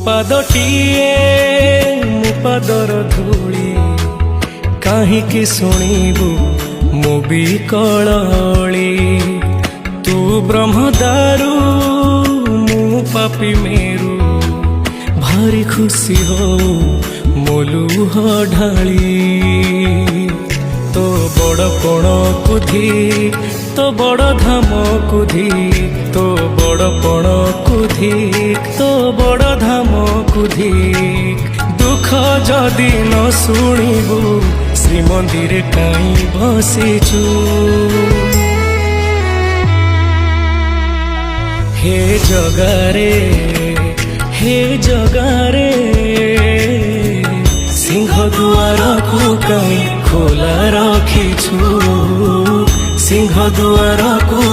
ପାଦଟିଏ ମୋ ପାଦର ଧୂଳି କାହିଁକି ଶୁଣିବୁ ମୋ ବିକଳଳି ତୁ ବ୍ରହ୍ମଦାରୁ ମୁଁ ପାପି ମେରୁ ଭାରି ଖୁସି ହଉ ମୋ ଲୁହ ଢାଳି तो बड़ पण कुधी तो बड़ धाम कुधी तो बड़ पण कुधी तो बड़ धाम कुधी दुख जदि न शुणिबु श्रीमंदिर काई बसिचु हे जगारे सिंह दुआर को कहीं खोला रखिछु सिंह दुआर को